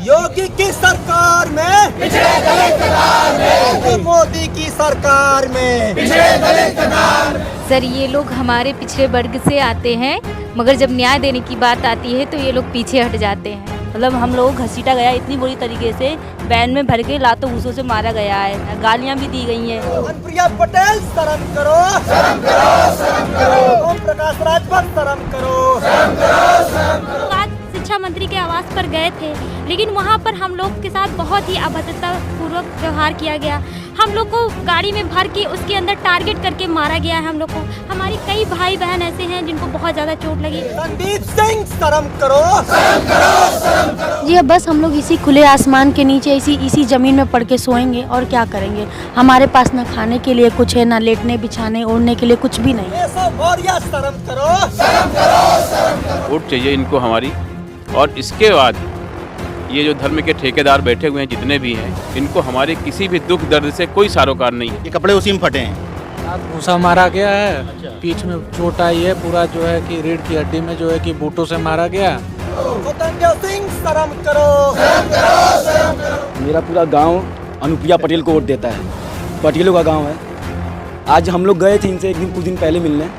योगी की सरकार में पिछड़े दलित कतार में, मोदी की सरकार में पिछड़े दलित कतार में। सर ये लोग हमारे पिछड़े वर्ग से आते हैं, मगर जब न्याय देने की बात आती है तो ये लोग पीछे हट जाते हैं। मतलब हम लोगों को घसीटा गया इतनी बुरी तरीके से, वैन में भर के लातों घूसों से मारा गया है, गालियां भी दी गई हैं। अनुप्रिया पटेल शर्म करो, शर्म करो, शर्म करो। ओम प्रकाश राजभर शर्म करो, शर्म करो, शर्म करो। आज शिक्षा मंत्री के आवास पर गए थे, लेकिन वहाँ पर हम लोग के साथ बहुत ही अभद्रता पूर्वक व्यवहार किया गया। हम लोग को गाड़ी में भर के उसके अंदर टारगेट करके मारा गया है। हम लोग को, हमारी कई भाई बहन ऐसे हैं जिनको बहुत ज्यादा चोट लगी। संदीप सिंह शर्म करो, शर्म करो, शर्म करो। जी बस हम लोग इसी खुले आसमान के नीचे इसी जमीन में पड़ के सोएंगे और क्या करेंगे। हमारे पास ना खाने के लिए कुछ है, ना लेटने बिछाने ओढ़ने के लिए कुछ भी नहीं। शर्म करो, शर्म करो, शर्म करो। वोट चाहिए इनको हमारी, और इसके बाद ये जो धर्म के ठेकेदार बैठे हुए हैं जितने भी हैं, इनको हमारे किसी भी दुख दर्द से कोई सारोकार नहीं है। ये कपड़े उसी में फटे हैं। घूसा मारा गया है, पीठ में चोट आई है, पूरा जो है कि रीढ़ की हड्डी में जो है कि बूटों से मारा गया। सिंह शर्म करो, शर्म करो, शर्म करो। मेरा पूरा गांव अनुप्रिया पटेल को वोट देता है, पटेलों का गांव है। आज हम लोग गए थे इनसे कुछ दिन पहले मिलने,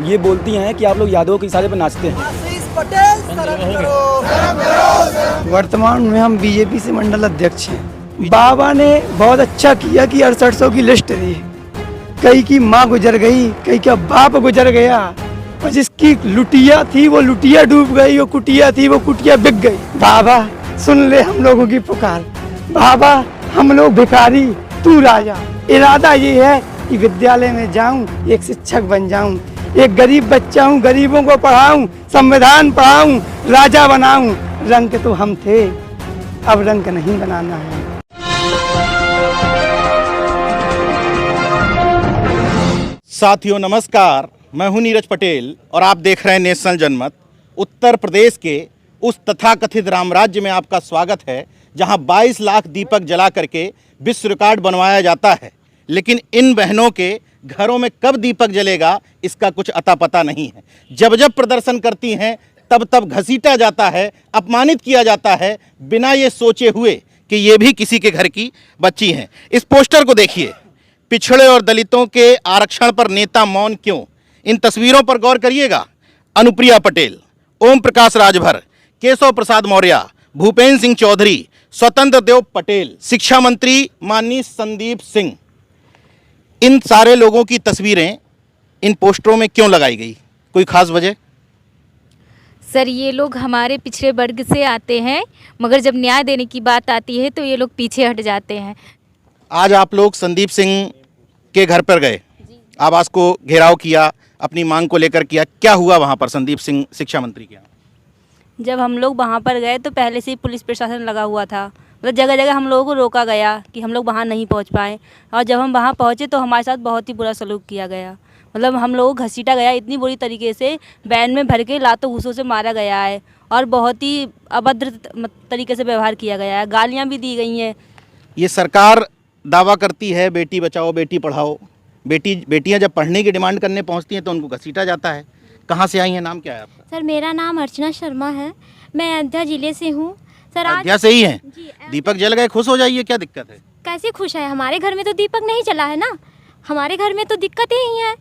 ये बोलती हैं कि आप लोग यादवों के इशारे पर नाचते हैं। पटेल शर्म करो, शर्म करो। वर्तमान में हम बीजेपी से मंडल अध्यक्ष हैं। बाबा ने बहुत अच्छा किया कि 6800 की लिस्ट दी। कई की माँ गुजर गई, कई का बाप गुजर गया, और जिसकी लुटिया थी वो लुटिया डूब गई, वो कुटिया थी वो कुटिया बिक गई। बाबा सुन ले हम लोगों की पुकार, बाबा हम लोग भिखारी तू राजा। इरादा ये है कि विद्यालय में जाऊं, एक शिक्षक बन जाऊं, एक गरीब बच्चा हूँ, गरीबों को पढ़ाऊं, संविधान पढ़ाऊं, राजा बनाऊं। रंग तो हम थे, अब रंग नहीं बनाना है। साथियों नमस्कार, मैं हूं नीरज पटेल और आप देख रहे हैं नेशनल जनमत। उत्तर प्रदेश के उस तथाकथित रामराज्य में आपका स्वागत है, जहां 22 लाख दीपक जला करके विश्व रिकॉर्ड बनवाया जाता है। लेकिन इन बहनों के घरों में कब दीपक जलेगा इसका कुछ अता पता नहीं है। जब जब प्रदर्शन करती हैं तब तब घसीटा जाता है, अपमानित किया जाता है, बिना ये सोचे हुए कि ये भी किसी के घर की बच्ची हैं। इस पोस्टर को देखिए, पिछड़े और दलितों के आरक्षण पर नेता मौन क्यों। इन तस्वीरों पर गौर करिएगा। अनुप्रिया पटेल, ओम प्रकाश राजभर, केशव प्रसाद मौर्य, भूपेंद्र सिंह चौधरी, स्वतंत्र देव पटेल, शिक्षा मंत्री माननीय संदीप सिंह, इन सारे लोगों की तस्वीरें इन पोस्टरों में क्यों लगाई गई? कोई खास वजह? सर ये लोग हमारे पिछड़े वर्ग से आते हैं, मगर जब न्याय देने की बात आती है तो ये लोग पीछे हट जाते हैं। आज आप लोग संदीप सिंह के घर पर गए, आवास को घेराव किया, अपनी मांग को लेकर किया, क्या हुआ वहाँ पर संदीप सिंह शिक्षा मंत्री के यहाँ? जब हम लोग वहाँ पर गए तो पहले से ही पुलिस प्रशासन लगा हुआ था। मतलब जगह जगह हम लोगों को रोका गया कि हम लोग वहाँ नहीं पहुँच पाए, और जब हम वहाँ पहुँचे तो हमारे साथ बहुत ही बुरा सलूक किया गया। मतलब हम लोगों को घसीटा गया इतनी बुरी तरीके से, वैन में भर के लातों घूसों से मारा गया है, और बहुत ही अभद्र तरीके से व्यवहार किया गया है, गालियाँ भी दी गई हैं। ये सरकार दावा करती है बेटी बचाओ बेटी पढ़ाओ, बेटियाँ जब पढ़ने की डिमांड करने पहुँचती हैं तो उनको घसीटा जाता है। कहाँ से आई हैं? नाम क्या है आपका? सर मेरा नाम अर्चना शर्मा है, मैं अयोध्या जिले से हूँ। सर अयोध्या से ही हैं? दीपक जल गए, खुश हो जाइए, क्या दिक्कत है? कैसे खुश है? हमारे घर में तो दीपक नहीं जला है ना, हमारे घर में तो दिक्कत ही है।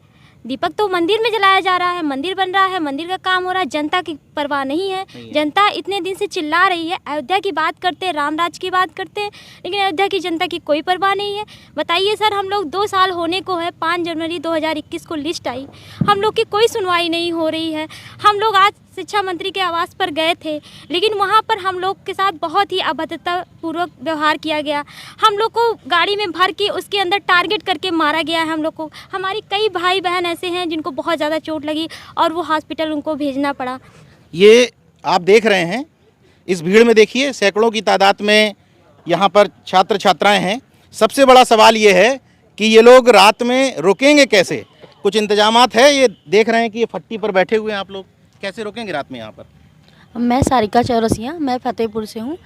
दीपक तो मंदिर में जलाया जा रहा है, मंदिर बन रहा है, मंदिर का काम हो रहा है, जनता की परवाह नहीं है। जनता इतने दिन से चिल्ला रही है, अयोध्या की बात करते हैं, रामराज की बात करते हैं, लेकिन अयोध्या की जनता की कोई परवाह नहीं है। बताइए सर, हम लोग 2 साल होने को है, 5 जनवरी 2021 को लिस्ट आई, हम लोग की कोई सुनवाई नहीं हो रही है। हम लोग आज शिक्षा मंत्री के आवास पर गए थे, लेकिन वहाँ पर हम लोग के साथ बहुत ही अभद्रता पूर्वक व्यवहार किया गया। हम लोग को गाड़ी में भर के उसके अंदर टारगेट करके मारा गया है। हम लोग को, हमारी कई भाई बहन ऐसे हैं जिनको बहुत ज़्यादा चोट लगी और वो हॉस्पिटल उनको भेजना पड़ा। ये आप देख रहे हैं, इस भीड़ में देखिए सैकड़ों की तादाद में यहाँ पर छात्र छात्राएं हैं। सबसे बड़ा सवाल ये है कि ये लोग रात में रुकेंगे कैसे? कुछ इंतजामात है? ये देख रहे हैं कि ये फट्टी पर बैठे हुए हैं आप लोग, कैसे रुकेंगे रात में यहाँ पर? मैं सारिका चौरसिया, मैं फतेहपुर से हूँ।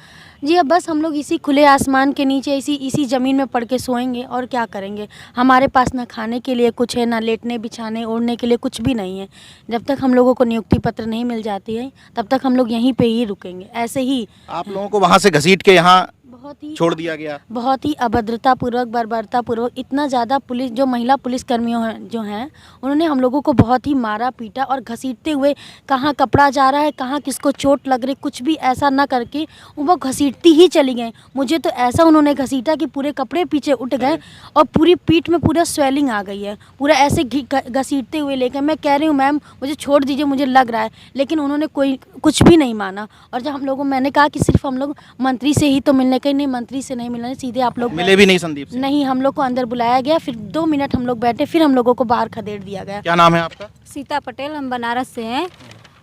जी अब बस हम लोग इसी खुले आसमान के नीचे इसी ज़मीन में पड़ के सोएंगे और क्या करेंगे। हमारे पास ना खाने के लिए कुछ है, ना लेटने बिछाने ओढ़ने के लिए कुछ भी नहीं है। जब तक हम लोगों को नियुक्ति पत्र नहीं मिल जाती है तब तक हम लोग यहीं पे ही रुकेंगे। ऐसे ही आप लोगों को वहाँ से घसीट के यहाँ बहुत ही छोड़ दिया गया। बहुत ही अभद्रतापूर्वक बर्बरतापूर्वक इतना ज़्यादा पुलिस जो महिला पुलिसकर्मियों हैं जो हैं उन्होंने हम लोगों को बहुत ही मारा पीटा और घसीटते हुए कहाँ कपड़ा जा रहा है कहाँ किसको चोट लग रही कुछ भी ऐसा ना करके वो घसीटती ही चली गए। मुझे तो ऐसा उन्होंने घसीटा कि पूरे कपड़े पीछे उठ गए और पूरी पीठ में पूरा स्वेलिंग आ गई है पूरा ऐसे घसीटते हुए लेकर। मैं कह रही हूँ मैम मुझे छोड़ दीजिए मुझे लग रहा है, लेकिन उन्होंने कोई कुछ भी नहीं माना। और जब हम लोगों मैंने कहा कि सिर्फ हम लोग मंत्री से ही तो मिलने नहीं, मंत्री से नहीं मिलना, सीधे आप लोग मिले भी नहीं संदीप से? नहीं, हम लोग को अंदर बुलाया गया, फिर 2 मिनट हम लोग बैठे, फिर हम लोगों को बाहर खदेड़ दिया गया। क्या नाम है आपका? सीता पटेल, हम बनारस से हैं।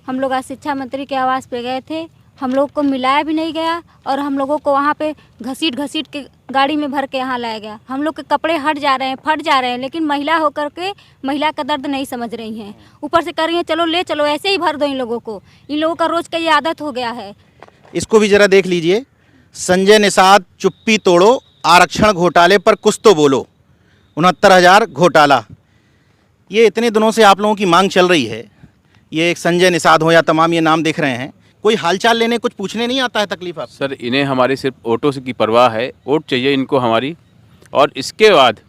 हम लोग आज शिक्षा मंत्री के आवास पे गए थे, हम लोग को मिलाया भी नहीं गया और हम लोगों को वहाँ पे घसीट के गाड़ी में भर के यहाँ लाया गया। हम लोग के कपड़े हट जा रहे हैं, फट जा रहे हैं, लेकिन महिला होकर के महिला का दर्द नहीं समझ रही हैं। ऊपर से कर रही हैं चलो ले चलो, ऐसे ही भर दो इन लोगों को। इन लोगों का रोज़ का ये आदत हो गया है। इसको भी जरा देख लीजिए। संजय निषाद चुप्पी तोड़ो, आरक्षण घोटाले पर कुछ तो बोलो, 69,000 घोटाला। ये इतने दिनों से आप लोगों की मांग चल रही है। ये एक संजय निषाद हो या तमाम ये नाम देख रहे हैं, कोई हालचाल लेने कुछ पूछने नहीं आता है? तकलीफ आप? सर इन्हें हमारी सिर्फ वोटों की परवाह है, वोट चाहिए इनको हमारी। और इसके बाद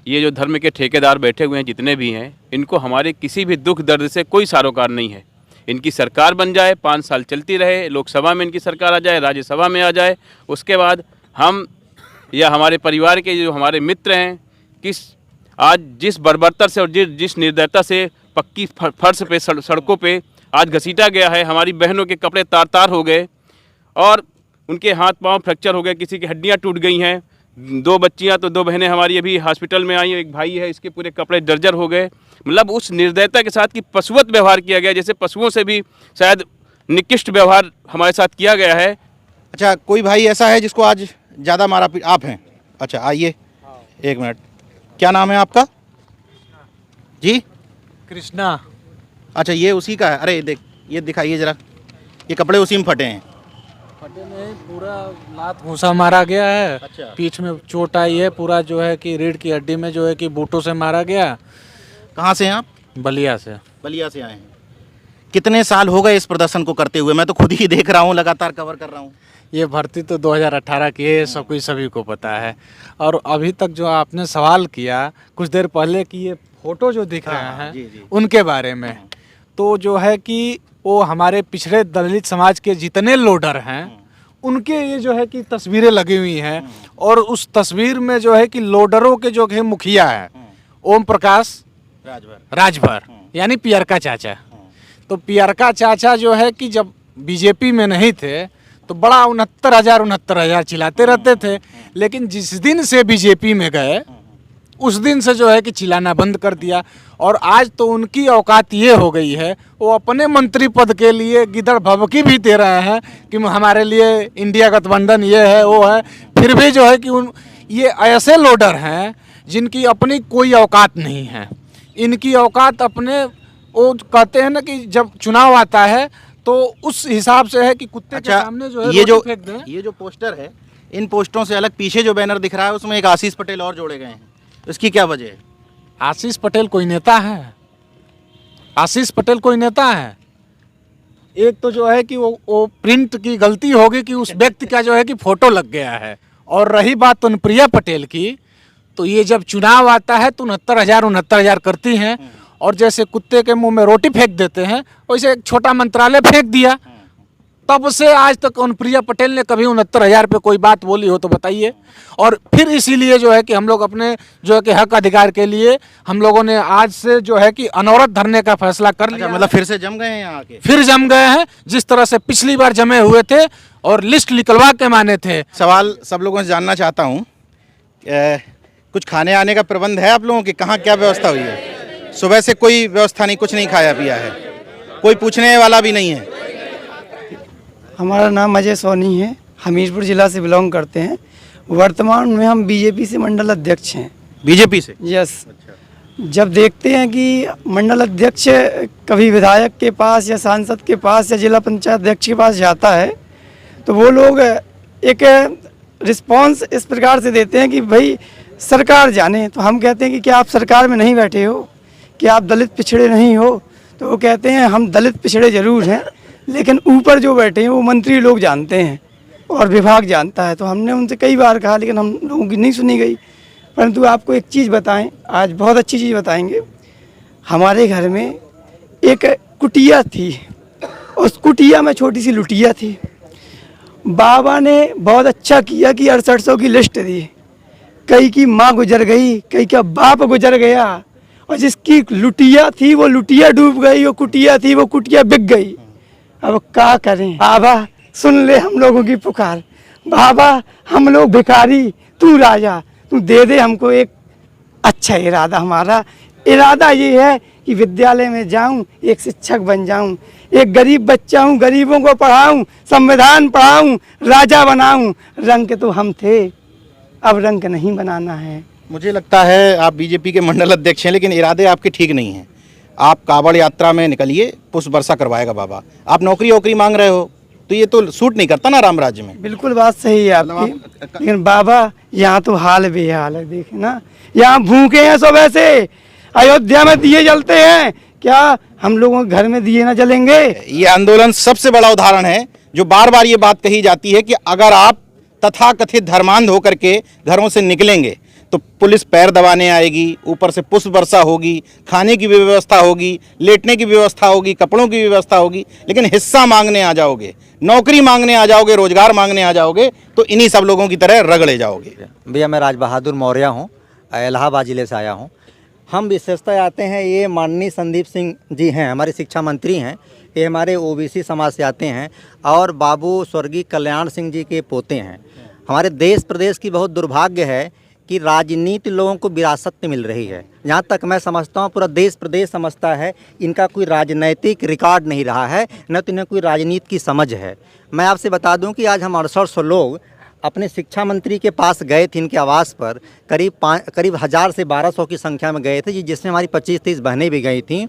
ये जो धर्म के ठेकेदार बैठे हुए हैं जितने भी हैं, इनको हमारे किसी भी दुख दर्द से कोई सरोकार नहीं है। इनकी सरकार बन जाए, 5 साल चलती रहे, लोकसभा में इनकी सरकार आ जाए, राज्यसभा में आ जाए, उसके बाद हम या हमारे परिवार के जो हमारे मित्र हैं आज जिस बर्बरता से और जिस निर्दयता से पक्की फर्श पे सड़कों पे आज घसीटा गया है, हमारी बहनों के कपड़े तार तार हो गए और उनके हाथ पांव फ्रैक्चर हो गए, किसी की हड्डियां टूट गई हैं। 2 बच्चियां तो 2 बहनें हमारी अभी हॉस्पिटल में आई हैं, एक भाई है इसके पूरे कपड़े जर्जर हो गए। मतलब उस निर्दयता के साथ कि पशुवत व्यवहार किया गया, जैसे पशुओं से भी शायद निकृष्ट व्यवहार हमारे साथ किया गया है। अच्छा, कोई भाई ऐसा है जिसको आज ज़्यादा मारा पीटा? आप हैं? अच्छा आइए, 1 मिनट। क्या नाम है आपका जी? कृष्णा। अच्छा, ये उसी का है? अरे देख, ये दिखाइए जरा, ये कपड़े उसी में फटे हैं। फटे में पूरा लात घूसा मारा गया है। अच्छा। पीठ में चोट आई है, पूरा जो है कि रीढ़ की हड्डी में जो है कि बूटों से मारा गया। कहाँ से हैं आप? बलिया से। बलिया से आए हैं। कितने साल हो गए इस प्रदर्शन को करते हुए? मैं तो खुद ही देख रहा हूँ, लगातार कवर कर रहा हूँ। ये भर्ती तो 2018 की है, सब कुछ सभी को पता है। और अभी तक जो आपने सवाल किया कुछ देर पहले कि ये फोटो जो दिख रहे हैं जी। उनके बारे में, तो जो है कि वो हमारे पिछड़े दलित समाज के जितने लोडर हैं उनके ये जो है कि तस्वीरें लगी हुई हैं। और उस तस्वीर में जो है कि लोडरों के जो है मुखिया है ओम प्रकाश राजभर यानी पियरका चाचा। तो पियरका चाचा जो है कि जब बीजेपी में नहीं थे तो बड़ा 69,000 चिल्लाते रहते थे, लेकिन जिस दिन से बीजेपी में गए उस दिन से जो है कि चिल्लाना बंद कर दिया। और आज तो उनकी औकात ये हो गई है, वो अपने मंत्री पद के लिए गिदड़ भभकी भी दे रहे हैं कि हमारे लिए इंडिया गठबंधन ये है वो है। फिर भी जो है कि ये ऐसे लोडर हैं जिनकी अपनी कोई औकात नहीं है। इनकी औकात अपने, वो कहते हैं ना कि जब चुनाव आता है तो उस हिसाब से है कि कुत्ते के सामने जो है रोटी फेंक दें। ये जो पोस्टर है, इन पोस्टरों से अलग पीछे जो बैनर दिख रहा है उसमें एक आशीष पटेल और जोड़े गए हैं, इसकी क्या वजह है? आशीष पटेल कोई नेता है? आशीष पटेल कोई नेता है? एक तो जो है कि वो प्रिंट की गलती होगी कि उस व्यक्ति का जो है कि फोटो लग गया है। और रही बात अनुप्रिया पटेल की, तो ये जब चुनाव आता है तो 69,000 करती हैं और जैसे कुत्ते के मुंह में रोटी फेंक देते हैं वैसे एक छोटा मंत्रालय फेंक दिया। तब से आज तक अनुप्रिया पटेल ने कभी 69,000 पे कोई बात बोली हो तो बताइए। और फिर इसीलिए जो है कि हम लोग अपने जो है कि हक अधिकार के लिए हम लोगों ने आज से जो है कि अनवरत धरने का फैसला कर लिया। मतलब फिर से जम गए हैं यहाँ आके? फिर जम गए हैं, जिस तरह से पिछली बार जमे हुए थे और लिस्ट निकलवा के माने थे। सवाल सब लोगों से जानना चाहता हूँ, कुछ खाने आने का प्रबंध है आप लोगों की? कहाँ क्या व्यवस्था हुई है? सुबह से कोई व्यवस्था नहीं, कुछ नहीं खाया पिया है, कोई पूछने वाला भी नहीं है? हमारा नाम अजय सोनी है, हमीरपुर जिला से बिलोंग करते हैं। वर्तमान में हम बीजेपी से मंडल अध्यक्ष हैं। बीजेपी से? यस। जब देखते हैं कि मंडल अध्यक्ष कभी विधायक के पास या सांसद के पास या जिला पंचायत अध्यक्ष के पास जाता है तो वो लोग एक रिस्पांस इस प्रकार से देते हैं कि भाई सरकार जाने। तो हम कहते हैं कि क्या आप सरकार में नहीं बैठे हो, क्या आप दलित पिछड़े नहीं हो? तो वो कहते हैं हम दलित पिछड़े ज़रूर हैं, लेकिन ऊपर जो बैठे हैं वो मंत्री लोग जानते हैं और विभाग जानता है। तो हमने उनसे कई बार कहा, लेकिन हम लोगों की नहीं सुनी गई। परंतु आपको एक चीज़ बताएं, आज बहुत अच्छी चीज़ बताएंगे। हमारे घर में एक कुटिया थी, उस कुटिया में छोटी सी लुटिया थी। बाबा ने बहुत अच्छा किया कि 6800 की लिस्ट दी। कई की माँ गुजर गई, कई का बाप गुजर गया, और जिसकी लुटिया थी वो लुटिया डूब गई, वो कुटिया थी वो कुटिया बिक गई। अब क्या करें? बाबा सुन ले हम लोगों की पुकार, बाबा हम लोग भिखारी, तू राजा, तू दे दे हमको एक अच्छा इरादा। हमारा इरादा ये है कि विद्यालय में जाऊं, एक शिक्षक बन जाऊं, एक गरीब बच्चा हूं, गरीबों को पढ़ाऊं, संविधान पढ़ाऊं, राजा बनाऊं। रंग तो हम थे, अब रंग नहीं बनाना है। मुझे लगता है आप बीजेपी के मंडल अध्यक्ष हैं, लेकिन इरादे आपके ठीक नहीं हैं। आप कावड़ यात्रा में निकलिए, पुष्प वर्षा करवाएगा बाबा। आप नौकरी वोकरी मांग रहे हो तो ये तो सूट नहीं करता ना राम राज्य में। बिल्कुल बात सही है आपकी, लेकिन बाबा यहाँ तो हाल बेहाल है। देखे ना, यहाँ भूखे हैं सब। ऐसे अयोध्या में दिए जलते हैं, क्या हम लोगों के घर में दिए ना जलेंगे? ये आंदोलन सबसे बड़ा उदाहरण है जो बार बार ये बात कही जाती है कि अगर आप तथाकथित धर्मांध होकर के घरों से निकलेंगे तो पुलिस पैर दबाने आएगी, ऊपर से पुष्प वर्षा होगी, खाने की भी व्यवस्था होगी, लेटने की व्यवस्था होगी, कपड़ों की व्यवस्था होगी, लेकिन हिस्सा मांगने आ जाओगे, नौकरी मांगने आ जाओगे, रोजगार मांगने आ जाओगे तो इन्हीं सब लोगों की तरह रगड़े जाओगे। भैया मैं राज बहादुर मौर्य हूँ, इलाहाबाद ज़िले से आया हूँ। हम विशेषतः आते हैं, ये माननीय संदीप सिंह जी हैं, हमारे शिक्षा मंत्री हैं, ये हमारे ओबीसी समाज से आते हैं और बाबू स्वर्गीय कल्याण सिंह जी के पोते हैं। हमारे देश प्रदेश की बहुत दुर्भाग्य है कि राजनीति लोगों को विरासत में मिल रही है। जहाँ तक मैं समझता हूँ पूरा देश प्रदेश समझता है इनका कोई राजनैतिक रिकॉर्ड नहीं रहा है, न तो इन्हें कोई राजनीति की समझ है। मैं आपसे बता दूँ कि आज हम 6800 लोग अपने शिक्षा मंत्री के पास गए थे, इनके आवास पर करीब 1000 से 1200 की संख्या में गए थे, जिसमें हमारी 25-30 बहनें भी गई थीं।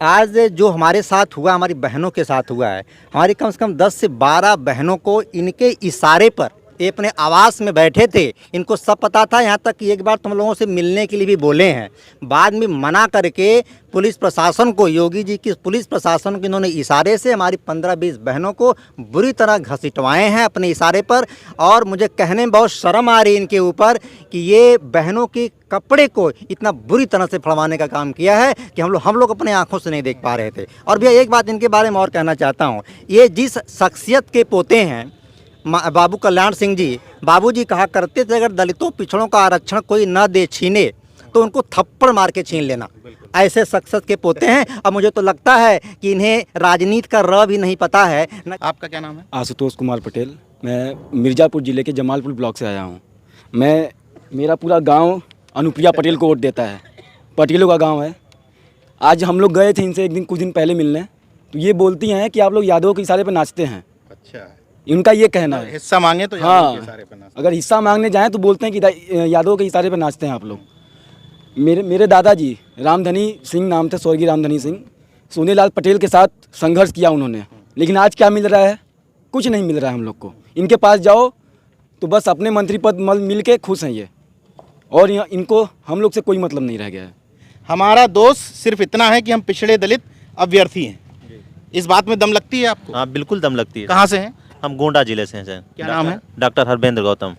आज जो हमारे साथ हुआ, हमारी बहनों के साथ हुआ है। हमारी कम से कम 10 से 12 बहनों को इनके इशारे पर, ये अपने आवास में बैठे थे, इनको सब पता था। यहाँ तक कि एक बार तुम लोगों से मिलने के लिए भी बोले हैं, बाद में मना करके पुलिस प्रशासन को, योगी जी की पुलिस प्रशासन को इन्होंने इशारे से हमारी 15-20 बहनों को बुरी तरह घसीटवाए हैं अपने इशारे पर। और मुझे कहने में बहुत शर्म आ रही है इनके ऊपर कि ये बहनों के कपड़े को इतना बुरी तरह से फड़वाने का काम किया है कि हम लोग अपने आंखों से नहीं देख पा रहे थे। और भैया एक बात इनके बारे में और कहना चाहता हूँ, ये जिस शख्सियत के पोते हैं बाबू कल्याण सिंह जी, बाबूजी कहा करते थे अगर दलितों पिछड़ों का आरक्षण कोई न दे छीने तो उनको थप्पड़ मार के छीन लेना। ऐसे शख्सियत के पोते हैं। अब मुझे तो लगता है कि इन्हें राजनीति का र भी नहीं पता है। आपका क्या नाम है? आशुतोष कुमार पटेल। मैं मिर्ज़ापुर ज़िले के जमालपुर ब्लॉक से आया हूँ। मेरा पूरा गांव अनुप्रिया पटेल को वोट देता है, पटेलों का गांव है। आज हम लोग गए थे इनसे कुछ दिन पहले मिलने, तो ये बोलती हैं कि आप लोग यादवों के इशारे पर नाचते हैं। अच्छा, इनका ये कहना है। हिस्सा मांगे तो हाँ, के इशारे पर नाचते। अगर हिस्सा मांगने जाएं तो बोलते हैं कि यादवों के इशारे पर नाचते हैं आप लोग। मेरे दादाजी रामधनी सिंह नाम थे, स्वर्गीय रामधनी सिंह, सोनेलाल पटेल के साथ संघर्ष किया उन्होंने, लेकिन आज क्या मिल रहा है? कुछ नहीं मिल रहा है हम लोग को। इनके पास जाओ तो बस अपने मंत्री पद मिल के खुश हैं ये, और इनको हम लोग से कोई मतलब नहीं रह गया है। हमारा दोष सिर्फ इतना है कि हम पिछड़े दलित अभ्यर्थी हैं। इस बात में दम लगती है आपको? हाँ बिल्कुल दम लगती है। कहाँ से हैं? हम गोंडा जिले से हैं सर। क्या नाम है? डॉक्टर हरबेंद्र गौतम।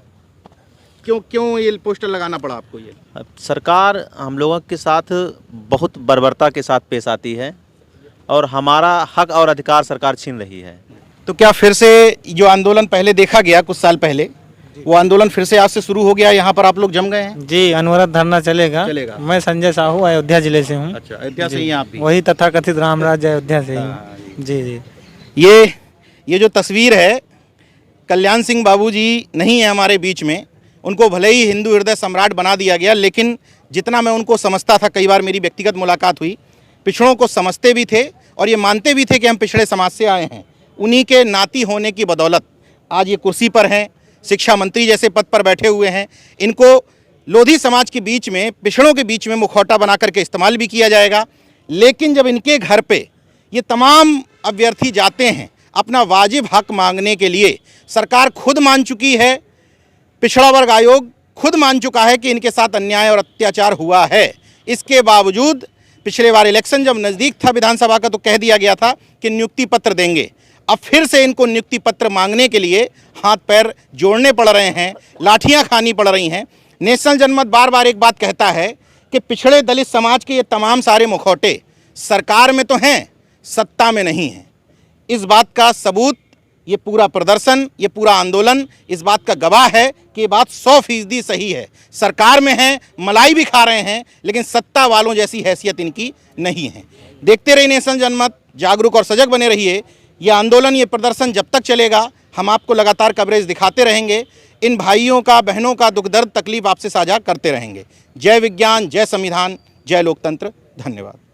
क्यों ये पोस्टर लगाना पड़ा आपको? ये सरकार हम लोगों के साथ बहुत बर्बरता के साथ पेश आती है और हमारा हक और अधिकार सरकार छीन रही है। तो क्या फिर से जो आंदोलन पहले देखा गया कुछ साल पहले, वो आंदोलन फिर से आज से शुरू हो गया? यहाँ पर आप लोग जम गए हैं? जी, अनवरत धरना चलेगा। मैं संजय साहू अयोध्या जिले से हूँ। अच्छा, अयोध्या से ही आप भी? वही तथाकथित राम राज्य अयोध्या से ही। जी जी। ये जो तस्वीर है, कल्याण सिंह बाबूजी नहीं है हमारे बीच में। उनको भले ही हिंदू हृदय सम्राट बना दिया गया, लेकिन जितना मैं उनको समझता था, कई बार मेरी व्यक्तिगत मुलाकात हुई, पिछड़ों को समझते भी थे और ये मानते भी थे कि हम पिछड़े समाज से आए हैं। उन्हीं के नाती होने की बदौलत आज ये कुर्सी पर हैं, शिक्षा मंत्री जैसे पद पर बैठे हुए हैं। इनको लोधी समाज के बीच में, पिछड़ों के बीच में मुखौटा बना करके इस्तेमाल भी किया जाएगा। लेकिन जब इनके घर पे ये तमाम अभ्यर्थी जाते हैं, अपना वाजिब हक मांगने के लिए सरकार खुद मान चुकी है, पिछड़ा वर्ग आयोग खुद मान चुका है कि इनके साथ अन्याय और अत्याचार हुआ है। इसके बावजूद पिछले बार इलेक्शन जब नज़दीक था विधानसभा का तो कह दिया गया था कि नियुक्ति पत्र देंगे। अब फिर से इनको नियुक्ति पत्र मांगने के लिए हाथ पैर जोड़ने पड़ रहे हैं, लाठियां खानी पड़ रही हैं। नेशनल जनमत बार बार एक बात कहता है कि पिछड़े दलित समाज के ये तमाम सारे मुखौटे सरकार में तो हैं, सत्ता में नहीं हैं। इस बात का सबूत ये पूरा प्रदर्शन, ये पूरा आंदोलन इस बात का गवाह है कि ये बात 100% सही है। सरकार में हैं, मलाई भी खा रहे हैं, लेकिन सत्ता वालों जैसी हैसियत इनकी नहीं है। देखते रहिए नेशनल जनमत, जागरूक और सजग बने रहिए। ये आंदोलन, ये प्रदर्शन जब तक चलेगा हम आपको लगातार कवरेज दिखाते रहेंगे। इन भाइयों का, बहनों का दुख दर्द तकलीफ आपसे साझा करते रहेंगे। जय विज्ञान, जय संविधान, जय लोकतंत्र। धन्यवाद।